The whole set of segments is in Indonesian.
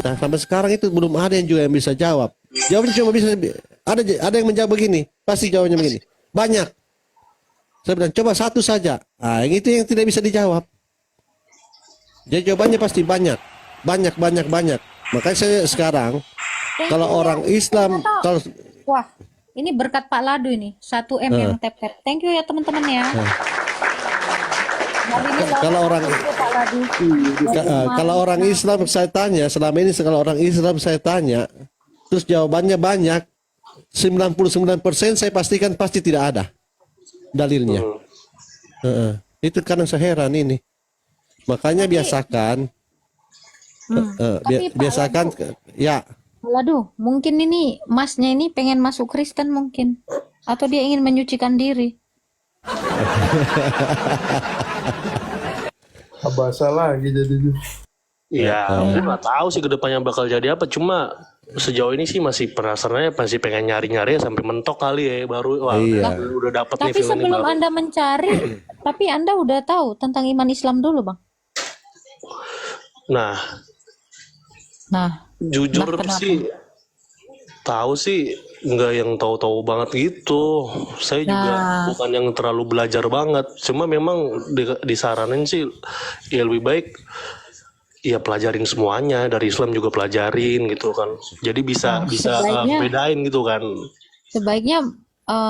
Nah, sampai sekarang itu belum ada yang juga yang bisa jawab. Jawabnya cuma bisa ada yang menjawab begini, pasti jawabannya begini. Banyak. Saya bilang coba satu saja. Ah, yang itu yang tidak bisa dijawab. Jadi jawabannya pasti banyak. Banyak. Makanya saya sekarang kalau orang Islam kalau Wah, ini berkat Pak Ladu ini. 1M yang tap-tap. Thank you ya teman-teman ya. kalau orang kalau orang Islam saya tanya, selama ini kalau orang Islam saya tanya, terus jawabannya banyak, 99% saya pastikan pasti tidak ada dalilnya. Itu kadang saya heran ini. Makanya biasakan, biasakan ya. Waduh, mungkin ini masnya ini pengen masuk Kristen mungkin. Atau dia ingin menyucikan diri. Abasa lagi jadinya. Ya, aku nggak tahu sih kedepannya bakal jadi apa. Cuma sejauh ini sih masih penasarannya, masih pengen nyari-nyari sampai mentok kali ya baru. Wah, udah dapet nih Tapi film ini sebelum baru. Anda mencari, tapi Anda udah tahu tentang iman Islam dulu, Bang. Nah, Jujur kenapa? sih tahu sih nggak yang tahu-tahu banget gitu. Saya juga bukan yang terlalu belajar banget. Cuma memang disaranin sih ya lebih baik ya pelajarin semuanya, dari Islam juga pelajarin gitu kan. Jadi bisa bedain gitu kan. Sebaiknya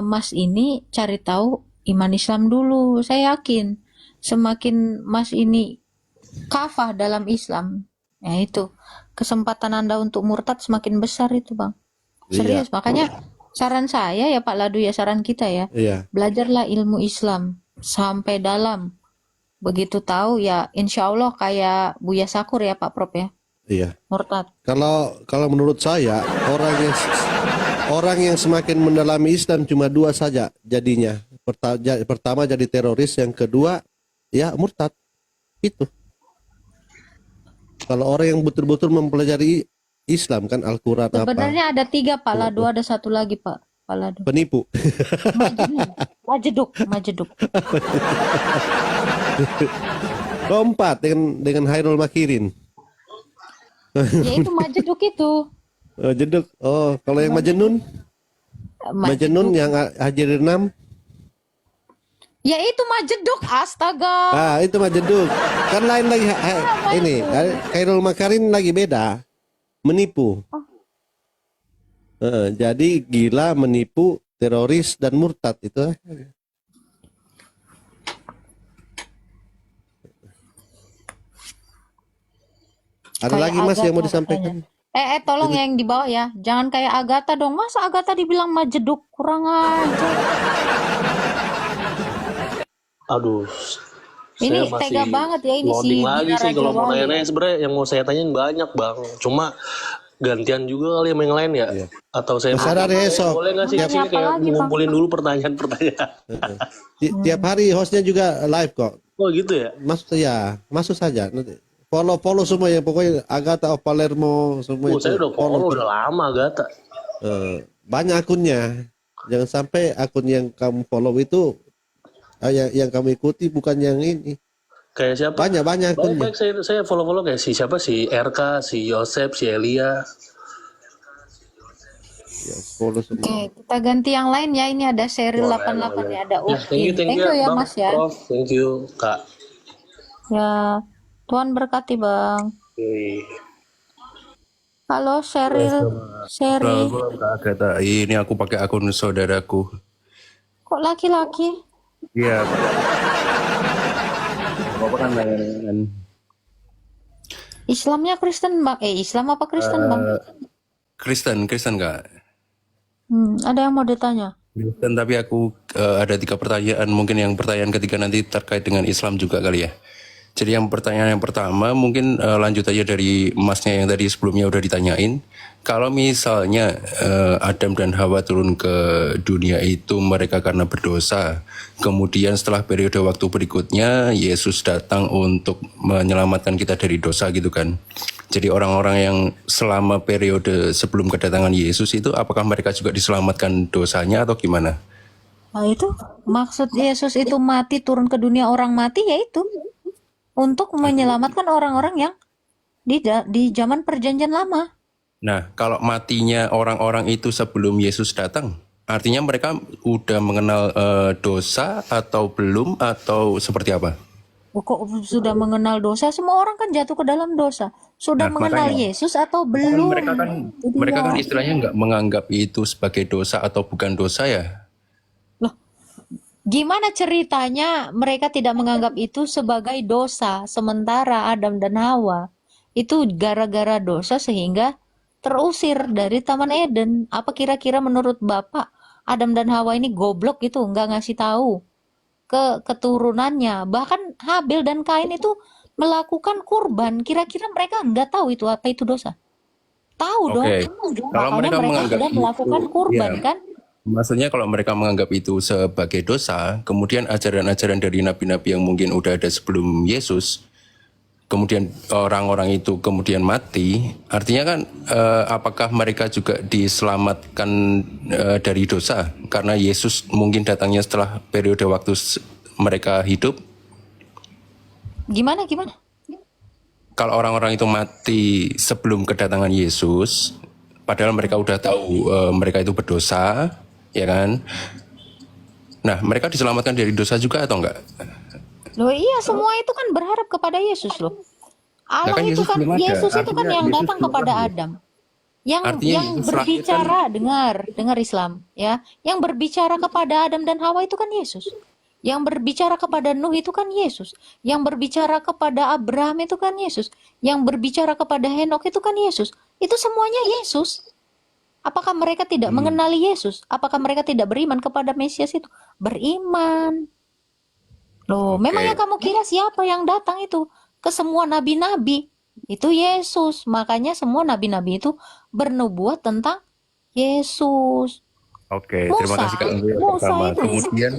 Mas ini cari tahu iman Islam dulu. Saya yakin semakin Mas ini kafah dalam Islam, ya itu kesempatan Anda untuk murtad semakin besar itu, Bang. Serius, makanya saran saya ya Pak Ladu ya, saran kita ya, belajarlah ilmu Islam sampai dalam. Begitu tahu ya insya Allah kayak Buya Sakur ya Pak Prop ya. Iya. Murtad. Kalau menurut saya orang yang semakin mendalami Islam cuma dua saja jadinya. Pertama jadi teroris, yang kedua ya murtad. Itu. Kalau orang yang betul-betul mempelajari Islam kan Al-Quran apa? Sebenarnya ada 3 Pak Ladu, ada satu lagi Pak Ladu. Penipu. Majeduk. Keempat dengan Hairul Makirin. Ya itu Majeduk itu. Jeduk. Oh, kalau yang Majnun yang Hajar 6. Ya itu Majeduk, astaga. Ah, itu Majeduk. Kan lain lagi ini. Hairul Makirin lagi beda. Menipu. Jadi gila, menipu, teroris dan murtad itu. Ada Kayak lagi Mas yang mau Agatha disampaikan? tolong yang di bawah ya. Jangan kayak Agatha dong. Masa Agatha dibilang Majeduk? Kurang aja. Aduh. Ini saya tega banget ya ini loading si lagi Dina sih kalau mau Rajawali. nanya-nanya. Sebenarnya yang mau saya tanyain banyak Bang. Cuma gantian juga kali sama yang lain ya. Atau saya boleh nggak sih sini kayak ngumpulin dulu pertanyaan-pertanyaan. Tiap hari hostnya juga live kok. Oh gitu ya? Masuk saja. Nanti follow semua ya, pokoknya Agatha of Palermo semua itu. Saya udah follow udah lama Agatha. Banyak akunnya. Jangan sampai akun yang kamu follow itu yang kamu ikuti bukan yang ini. Kayak siapa? Banyak akunnya. Baik, saya follow kayak siapa? Si RK, si Yosep, si Elia. Ya, follow semua. Oke, kita ganti yang lain ya. Ini ada Sheryl 88 ya, ada Uki. Thank you ya Bang, Mas ya. Prof. Thank you Kak. Ya, Tuhan berkati Bang. Halo Sheryl. Kata ini aku pakai akun saudaraku. Kok laki-laki? Iya. Apa kan layanan? Islamnya Kristen Bang. Islam apa Kristen Bang? Kristen Kak. Ada yang mau ditanya? Kristen, tapi aku ada 3 pertanyaan. Mungkin yang pertanyaan ketiga nanti terkait dengan Islam juga kali ya. Jadi yang pertanyaan yang pertama mungkin lanjut aja dari Masnya yang tadi sebelumnya udah ditanyain. Kalau misalnya Adam dan Hawa turun ke dunia itu mereka karena berdosa. Kemudian setelah periode waktu berikutnya Yesus datang untuk menyelamatkan kita dari dosa gitu kan. Jadi orang-orang yang selama periode sebelum kedatangan Yesus itu apakah mereka juga diselamatkan dosanya atau gimana? Nah itu maksud Yesus itu mati turun ke dunia orang mati yaitu untuk menyelamatkan orang-orang yang di zaman Perjanjian Lama. Nah, kalau matinya orang-orang itu sebelum Yesus datang, artinya mereka udah mengenal dosa atau belum atau seperti apa? Kok sudah mengenal dosa? Semua orang kan jatuh ke dalam dosa. Sudah Nah, mengenal makanya Yesus atau kan belum? Itu mereka kan dia. istilahnya nggak menganggap itu sebagai dosa atau bukan dosa ya. Loh, gimana ceritanya mereka tidak menganggap itu sebagai dosa, sementara Adam dan Hawa itu gara-gara dosa sehingga terusir dari Taman Eden. Apa kira-kira menurut Bapak Adam dan Hawa ini goblok gitu, nggak ngasih tahu ke keturunannya? Bahkan Habil dan Kain itu melakukan kurban. Kira-kira mereka nggak tahu itu apa itu dosa? Tahu dong. Oke, kalau Makanya mereka mereka menganggap sudah itu, melakukan kurban ya, kan? maksudnya kalau mereka menganggap itu sebagai dosa, kemudian ajaran-ajaran dari nabi-nabi yang mungkin udah ada sebelum Yesus, kemudian orang-orang itu kemudian mati, artinya kan apakah mereka juga diselamatkan dari dosa karena Yesus mungkin datangnya setelah periode waktu mereka hidup? Gimana? Kalau orang-orang itu mati sebelum kedatangan Yesus, padahal mereka udah tahu mereka itu berdosa, ya kan? Nah, mereka diselamatkan dari dosa juga atau enggak? Loh iya, semua itu kan berharap kepada Yesus loh. Nah, Allah kan itu Yesus kan, belum ada. Yesus itu kan Artinya yang Yesus datang belum kepada lahir. Adam. Yang Artinya yang Yesus lahir kan, berbicara, dengar Islam ya. Yang berbicara kepada Adam dan Hawa itu kan Yesus. Yang berbicara kepada Nuh itu kan Yesus. Yang berbicara kepada Abraham itu kan Yesus. Yang berbicara kepada Henok itu kan Yesus. Itu semuanya Yesus. Apakah mereka tidak mengenali Yesus? Apakah mereka tidak beriman kepada Mesias itu? Beriman. Loh, memangnya oke. kamu kira siapa yang datang itu ke semua nabi-nabi? Itu Yesus. Makanya semua nabi-nabi itu bernubuat tentang Yesus. Oke, terima kasih Kak Nurul yang Musa pertama. itu, Kemudian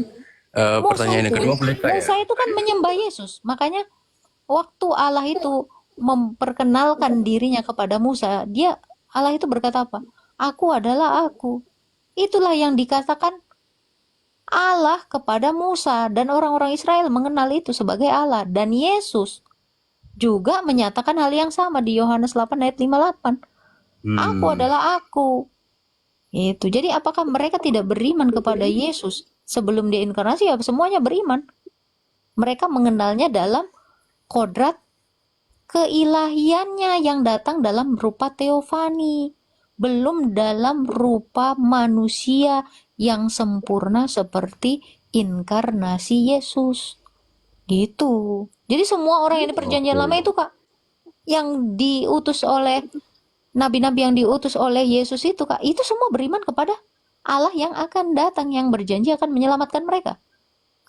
Musa pertanyaan yang itu, kedua boleh Kak ya? Musa itu kan menyembah Yesus. Makanya waktu Allah itu memperkenalkan dirinya kepada Musa, Allah itu berkata apa? Aku adalah aku. Itulah yang dikatakan Allah kepada Musa, dan orang-orang Israel mengenal itu sebagai Allah. Dan Yesus juga menyatakan hal yang sama di Yohanes 8 ayat 58. Aku adalah aku. Itu. Jadi apakah mereka tidak beriman kepada Yesus sebelum dia inkarnasi? Ya semuanya beriman. Mereka mengenalnya dalam kodrat keilahiannya yang datang dalam rupa teofani, belum dalam rupa manusia yang sempurna seperti inkarnasi Yesus. Gitu. Jadi semua orang yang di perjanjian lama itu Kak, yang diutus oleh nabi-nabi yang diutus oleh Yesus itu Kak, itu semua beriman kepada Allah yang akan datang, yang berjanji akan menyelamatkan mereka.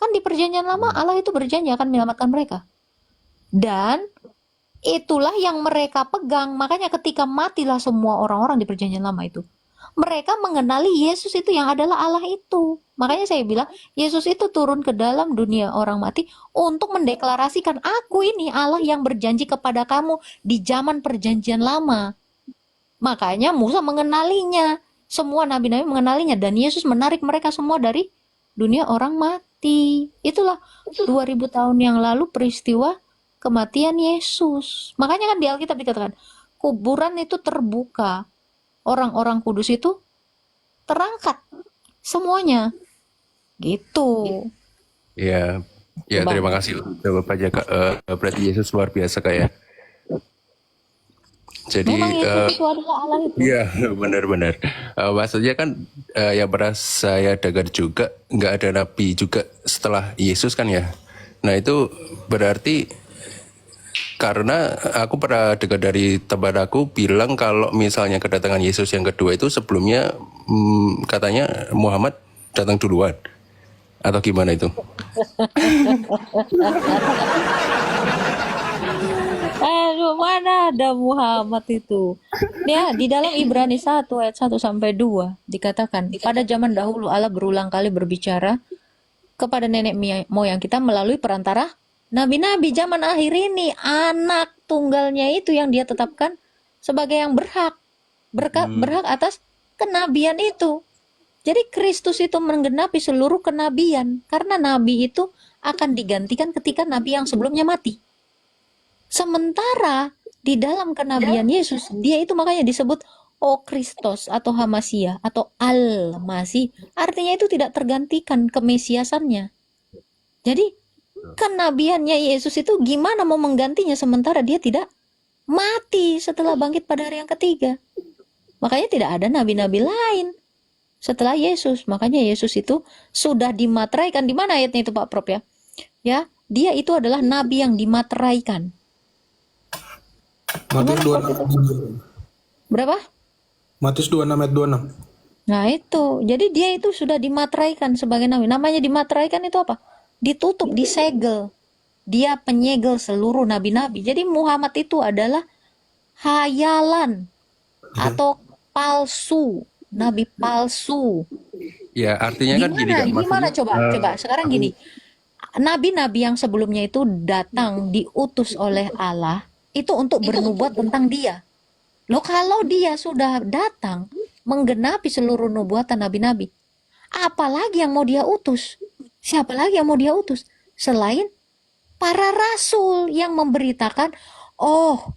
Kan di perjanjian lama Allah itu berjanji akan menyelamatkan mereka. Dan itulah yang mereka pegang. Makanya ketika matilah semua orang-orang di perjanjian lama itu, mereka mengenali Yesus itu yang adalah Allah itu. Makanya saya bilang Yesus itu turun ke dalam dunia orang mati untuk mendeklarasikan, aku ini Allah yang berjanji kepada kamu di zaman perjanjian lama. Makanya Musa mengenalinya, semua nabi-nabi mengenalinya, dan Yesus menarik mereka semua dari dunia orang mati. Itulah 2000 tahun yang lalu peristiwa kematian Yesus. Makanya kan di Alkitab dikatakan kuburan itu terbuka, orang-orang kudus itu terangkat semuanya. Gitu. Ya, ya Bang. terima kasih untuk jawabannya Kak. Berarti Yesus luar biasa Kak ya. Jadi Memang Yesus itu adalah Allah itu. iya benar-benar. Maksudnya kan yang pernah saya dengar juga nggak ada nabi juga setelah Yesus kan ya. Nah itu berarti karena aku pernah dengar dari teman aku bilang kalau misalnya kedatangan Yesus yang kedua itu sebelumnya katanya Muhammad datang duluan atau gimana itu? Aduh, mana ada Muhammad itu. Ya, di dalam Ibrani 1 ayat 1 sampai 2 dikatakan, pada zaman dahulu Allah berulang kali berbicara kepada nenek moyang kita melalui perantara nabi-nabi. Zaman akhir ini anak tunggalnya itu yang dia tetapkan sebagai yang berhak atas kenabian itu. Jadi Kristus itu menggenapi seluruh kenabian, karena nabi itu akan digantikan ketika nabi yang sebelumnya mati. Sementara di dalam kenabian Yesus, dia itu makanya disebut O Kristos atau Hamasia atau Al-Masih. Artinya itu tidak tergantikan kemesiasannya. Jadi kenabiannya Yesus itu gimana mau menggantinya sementara dia tidak mati setelah bangkit pada hari yang ketiga. Makanya tidak ada nabi-nabi lain setelah Yesus. Makanya Yesus itu sudah dimateraikan. Di mana ayatnya itu Pak Prop ya? Ya, dia itu adalah nabi yang dimateraikan. Matius 26. Berapa? Matius 26 ayat 26. Nah itu, jadi dia itu sudah dimateraikan sebagai nabi. Namanya dimateraikan itu apa? Ditutup, disegel. Dia penyegel seluruh nabi-nabi. Jadi Muhammad itu adalah hayalan atau palsu, nabi palsu. Ya, artinya kan gini Kak, Gimana maksudnya coba sekarang gini. Nabi-nabi yang sebelumnya itu datang diutus oleh Allah itu untuk bernubuat tentang dia. Loh kalau dia sudah datang menggenapi seluruh nubuatan nabi-nabi, apalagi yang mau dia utus? Siapa lagi yang mau dia utus? Selain para rasul yang memberitakan, oh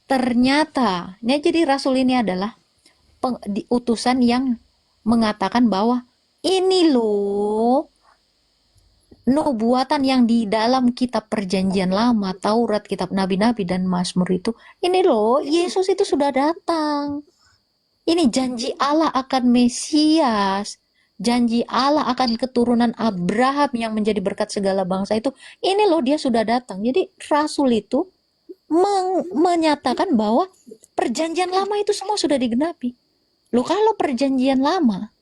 ternyata, ya jadi rasul ini adalah utusan yang mengatakan bahwa ini loh nubuatan yang di dalam kitab perjanjian lama, Taurat, kitab nabi-nabi dan Mazmur itu, ini loh Yesus itu sudah datang. Ini janji Allah akan Mesias, janji Allah akan keturunan Abraham yang menjadi berkat segala bangsa itu, ini loh dia sudah datang. Jadi rasul itu menyatakan bahwa perjanjian lama itu semua sudah digenapi. Loh kalau perjanjian lama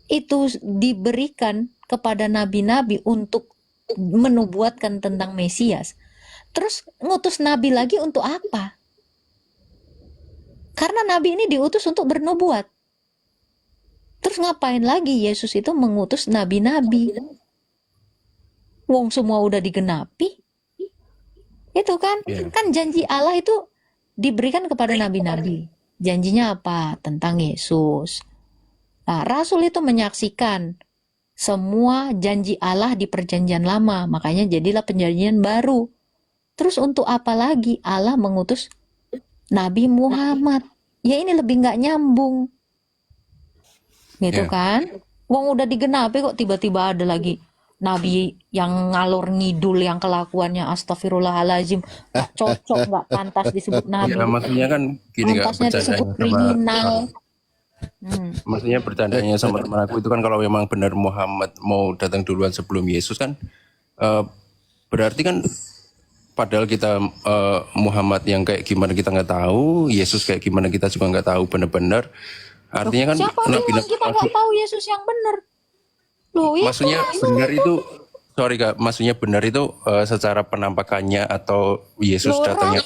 itu diberikan kepada nabi-nabi untuk menubuatkan tentang Mesias, terus ngutus nabi lagi untuk apa? Karena nabi ini diutus untuk bernubuat. Terus ngapain lagi Yesus itu mengutus nabi-nabi? Wong semua udah digenapi. Itu kan, kan janji Allah itu diberikan kepada nabi-nabi. Janjinya apa? Tentang Yesus. Nah, rasul itu menyaksikan semua janji Allah di perjanjian lama. Makanya jadilah perjanjian baru. Terus untuk apa lagi Allah mengutus Nabi Muhammad? Ya ini lebih nggak nyambung. Gitu kan? Wong udah digenapi kok tiba-tiba ada lagi Nabi yang ngalor ngidul yang kelakuannya astagfirullahalazim. Gak cocok, gak pantas disebut Nabi. ya, maksudnya kan gini Kak, Pantasnya disebut kriminal. maksudnya bercandanya sama teman aku itu kan kalau memang benar Muhammad mau datang duluan sebelum Yesus kan berarti kan padahal kita Muhammad yang kayak gimana kita nggak tahu, Yesus kayak gimana kita juga nggak tahu benar-benar. Artinya kan Siapa bilang kita nggak tahu Yesus yang benar? Loh, maksudnya benar itu sorry Kak, maksudnya benar itu secara penampakannya atau Yesus Loh, datangnya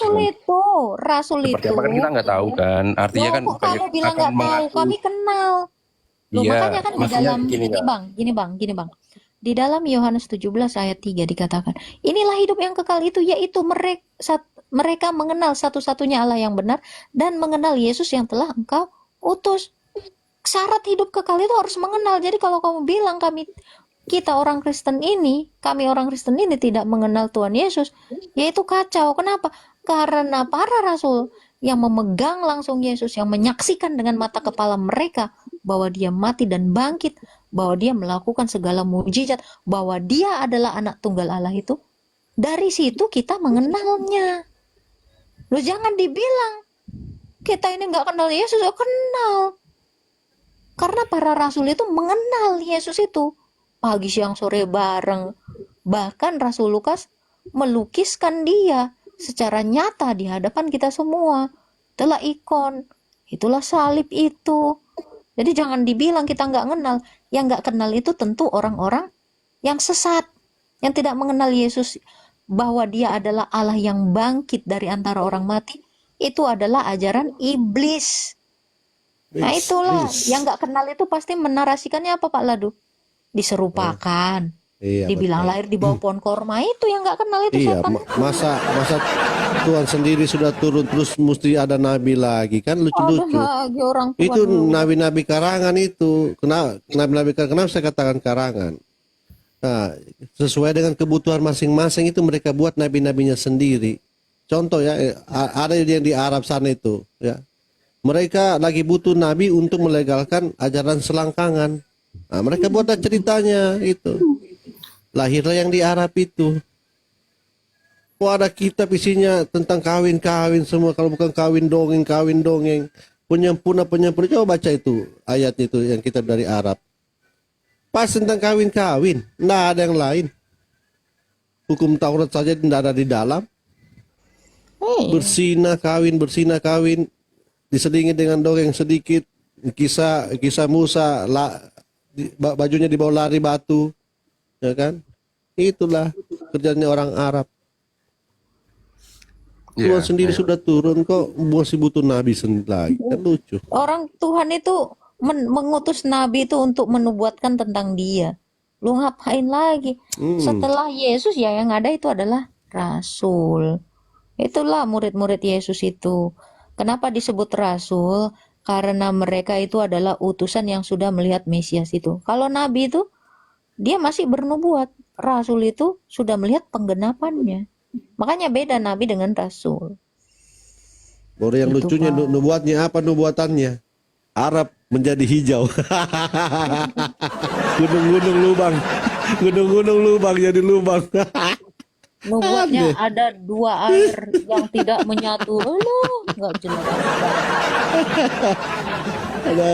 rasul seperti itu. apa kan kita nggak tahu kan. Artinya Loh, kan kok kamu bilang nggak tahu? Kami kenal. Loh, Iya, makanya kan di maksudnya dalam gini, Kak. gini bang. Di dalam Yohanes 17 ayat 3 dikatakan, inilah hidup yang kekal itu, yaitu mereka mengenal satu-satunya Allah yang benar dan mengenal Yesus yang telah engkau utus. Syarat hidup kekal itu harus mengenal. Jadi kalau kamu bilang kami orang Kristen ini tidak mengenal Tuhan Yesus, ya itu kacau. Kenapa? Karena para rasul yang memegang langsung Yesus, yang menyaksikan dengan mata kepala mereka bahwa dia mati dan bangkit, bahwa dia melakukan segala mukjizat, bahwa dia adalah anak tunggal Allah itu, dari situ kita mengenalnya. Loh jangan dibilang kita ini nggak kenal Yesus, kenal. Karena para rasul itu mengenal Yesus itu. Pagi, siang, sore bareng. Bahkan Rasul Lukas melukiskan dia secara nyata di hadapan kita semua. Itulah ikon. Itulah salib itu. Jadi jangan dibilang kita nggak kenal. Yang nggak kenal itu tentu orang-orang yang sesat. Yang tidak mengenal Yesus bahwa dia adalah Allah yang bangkit dari antara orang mati. Itu adalah ajaran iblis. Nah itulah, yang nggak kenal itu pasti menarasikannya apa Pak Ladu? Diserupakan, Iya, dibilang betul. lahir di bawah pohon korma, itu yang nggak kenal itu Iya, setan. masa Tuhan sendiri sudah turun terus mesti ada nabi lagi kan Ada lucu-lucu. lagi orang Tuhan. Itu nabi-nabi karangan itu. Kenapa saya katakan karangan? Nah, sesuai dengan kebutuhan masing-masing itu mereka buat nabi-nabinya sendiri. contoh ya, ada yang di Arab sana itu, ya. Mereka lagi butuh nabi untuk melegalkan ajaran selangkangan. Nah, mereka buat ceritanya itu. Lahirlah yang di Arab itu. Oh, ada kitab isinya tentang kawin-kawin semua. Kalau bukan kawin dongeng. Penyempurna. Coba baca itu ayat itu yang kitab dari Arab. Pas tentang kawin-kawin. Nggak ada yang lain. Hukum Taurat saja tidak ada di dalam. Bersina kawin. Diselingi dengan dongeng sedikit. Kisah Musa. Bajunya dibawa lari batu. Ya kan? Itulah kerjanya orang Arab. Tuhan sendiri sudah turun kok masih butuh nabi sendiri lagi. Kan lucu. Orang Tuhan itu mengutus nabi itu untuk menubuatkan tentang dia. Lu ngapain lagi? Setelah Yesus ya yang ada itu adalah rasul. Itulah murid-murid Yesus itu. Kenapa disebut rasul? Karena mereka itu adalah utusan yang sudah melihat Mesias itu. Kalau nabi itu dia masih bernubuat. Rasul itu sudah melihat penggenapannya. Makanya beda nabi dengan rasul. Baru yang Itu, lucunya Pak. nubuatnya apa nubuatannya? Arab menjadi hijau. Gunung-gunung lubang. Gunung-gunung lubang jadi lubang. Nubuatnya ada dua air yang tidak menyatu. Aduh, nggak jelas. Ada.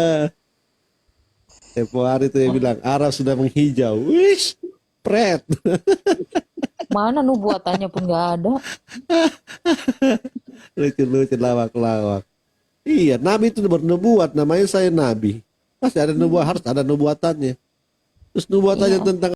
Tempo hari itu yang bilang Arab sudah menghijau. Wish, pret. Mana nubuatannya pun nggak ada. Lucu-lucu lawak-lawak. Iya, nabi itu bernubuat, namanya saya nabi. Pasti ada nubuat, harus ada nubuatannya. Terus nubuatannya Iya. tentang